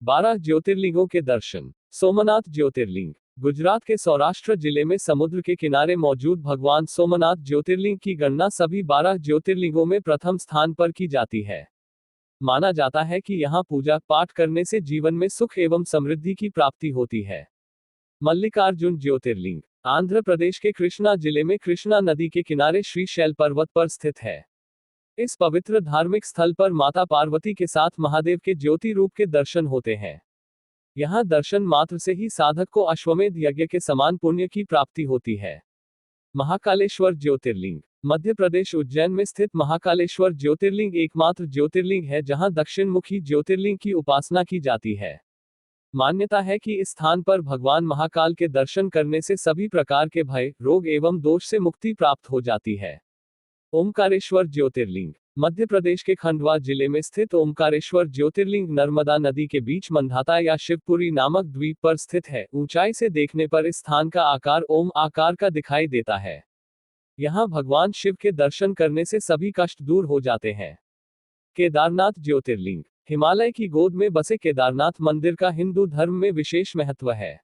12 ज्योतिर्लिंगों के दर्शन। सोमनाथ ज्योतिर्लिंग। गुजरात के सौराष्ट्र जिले में समुद्र के किनारे मौजूद भगवान सोमनाथ ज्योतिर्लिंग की गणना सभी 12 ज्योतिर्लिंगों में प्रथम स्थान पर की जाती है। माना जाता है कि यहाँ पूजा पाठ करने से जीवन में सुख एवं समृद्धि की प्राप्ति होती है। मल्लिकार्जुन ज्योतिर्लिंग। आंध्र प्रदेश के कृष्णा जिले में कृष्णा नदी के किनारे श्रीशैल पर्वत पर स्थित है। इस पवित्र धार्मिक स्थल पर माता पार्वती के साथ महादेव के ज्योति रूप के दर्शन होते हैं। यहाँ दर्शन मात्र से ही साधक को अश्वमेध यज्ञ के समान पुण्य की प्राप्ति होती है। महाकालेश्वर ज्योतिर्लिंग। मध्य प्रदेश उज्जैन में स्थित महाकालेश्वर ज्योतिर्लिंग एकमात्र ज्योतिर्लिंग है जहाँ दक्षिण मुखी ज्योतिर्लिंग की उपासना की जाती है। मान्यता है कि इस स्थान पर भगवान महाकाल के दर्शन करने से सभी प्रकार के भय, रोग एवं दोष से मुक्ति प्राप्त हो जाती है। ओमकारेश्वर ज्योतिर्लिंग। मध्य प्रदेश के खंडवा जिले में स्थित ओमकारेश्वर ज्योतिर्लिंग नर्मदा नदी के बीच मंधाता या शिवपुरी नामक द्वीप पर स्थित है। ऊंचाई से देखने पर इस स्थान का आकार ओम आकार का दिखाई देता है। यहाँ भगवान शिव के दर्शन करने से सभी कष्ट दूर हो जाते हैं। केदारनाथ ज्योतिर्लिंग। हिमालय की गोद में बसे केदारनाथ मंदिर का हिंदू धर्म में विशेष महत्व है।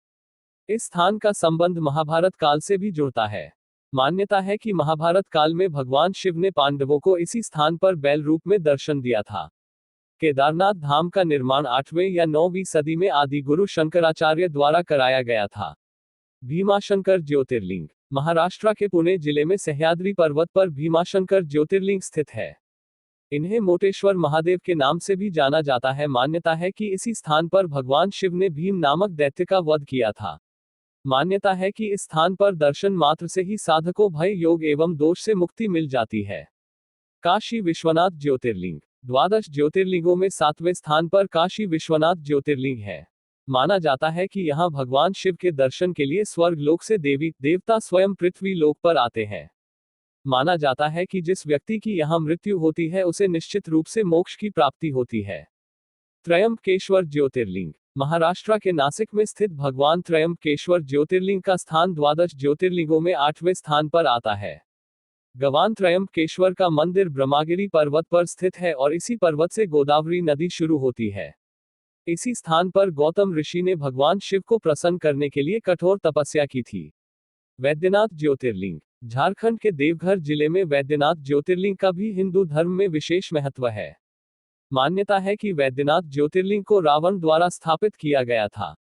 इस स्थान का संबंध महाभारत काल से भी जुड़ता है। मान्यता है कि महाभारत काल में भगवान शिव ने पांडवों को इसी स्थान पर बैल रूप में दर्शन दिया था। केदारनाथ धाम का निर्माण 8वीं या 9वीं सदी में आदि गुरु शंकराचार्य द्वारा कराया गया था। भीमाशंकर ज्योतिर्लिंग। महाराष्ट्र के पुणे जिले में सह्याद्री पर्वत पर भीमाशंकर ज्योतिर्लिंग स्थित है। इन्हें मोटेश्वर महादेव के नाम से भी जाना जाता है। मान्यता है कि इसी स्थान पर भगवान शिव ने भीम नामक दैत्य का वध किया था। मान्यता है कि इस स्थान पर दर्शन मात्र से ही साधकों भय योग एवं दोष से मुक्ति मिल जाती है। काशी विश्वनाथ ज्योतिर्लिंग। द्वादश ज्योतिर्लिंगों में 7वें स्थान पर काशी विश्वनाथ ज्योतिर्लिंग है। माना जाता है कि यहाँ भगवान शिव के दर्शन के लिए स्वर्ग लोक से देवी देवता स्वयं पृथ्वी लोक पर आते हैं। माना जाता है कि जिस व्यक्ति की यहाँ मृत्यु होती है उसे निश्चित रूप से मोक्ष की प्राप्ति होती है। त्रयंबकेश्वर ज्योतिर्लिंग। महाराष्ट्र के नासिक में स्थित भगवान त्रयंबकेश्वर ज्योतिर्लिंग का स्थान द्वादश ज्योतिर्लिंगों में 8वें स्थान पर आता है। भगवान त्रयंबकेश्वर का मंदिर ब्रह्मगिरी पर्वत पर स्थित है और इसी पर्वत से गोदावरी नदी शुरू होती है। इसी स्थान पर गौतम ऋषि ने भगवान शिव को प्रसन्न करने के लिए कठोर तपस्या की थी। वैद्यनाथ ज्योतिर्लिंग। झारखंड के देवघर जिले में वैद्यनाथ ज्योतिर्लिंग का भी हिंदू धर्म में विशेष महत्व है। मान्यता है कि वैद्यनाथ ज्योतिर्लिंग को रावण द्वारा स्थापित किया गया था।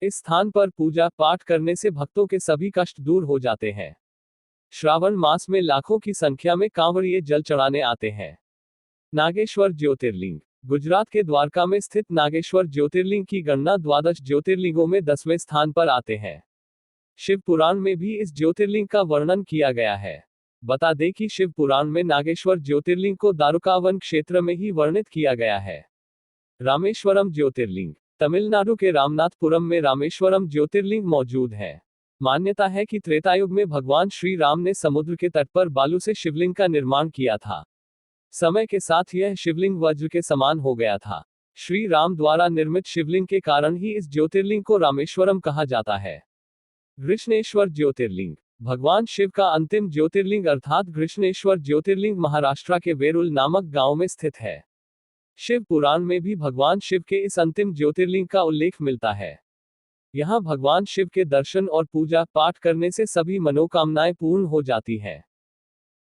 इस स्थान पर पूजा पाठ करने से भक्तों के सभी कष्ट दूर हो जाते हैं। श्रावण मास में लाखों की संख्या में कांवड़िए जल चढ़ाने आते हैं। नागेश्वर ज्योतिर्लिंग। गुजरात के द्वारका में स्थित नागेश्वर ज्योतिर्लिंग की गणना द्वादश ज्योतिर्लिंगों में 10वें स्थान पर आते हैं। शिव पुराण में भी इस ज्योतिर्लिंग का वर्णन किया गया है। बता दें कि शिव पुराण में नागेश्वर ज्योतिर्लिंग को दारुकावन क्षेत्र में ही वर्णित किया गया है। रामेश्वरम ज्योतिर्लिंग। तमिलनाडु के रामनाथपुरम में रामेश्वरम ज्योतिर्लिंग मौजूद है। मान्यता है कि त्रेतायुग में भगवान श्री राम ने समुद्र के तट पर बालू से शिवलिंग का निर्माण किया था। समय के साथ यह शिवलिंग वज्र के समान हो गया था। श्री राम द्वारा निर्मित शिवलिंग के कारण ही इस ज्योतिर्लिंग को रामेश्वरम कहा जाता है। घृष्णेश्वर ज्योतिर्लिंग। भगवान शिव का अंतिम ज्योतिर्लिंग अर्थात घृष्णेश्वर ज्योतिर्लिंग महाराष्ट्र के वेरुल नामक गांव में स्थित है। शिव पुराण में भी भगवान शिव के इस अंतिम ज्योतिर्लिंग का उल्लेख मिलता है। यहाँ भगवान शिव के दर्शन और पूजा पाठ करने से सभी मनोकामनाएं पूर्ण हो जाती हैं।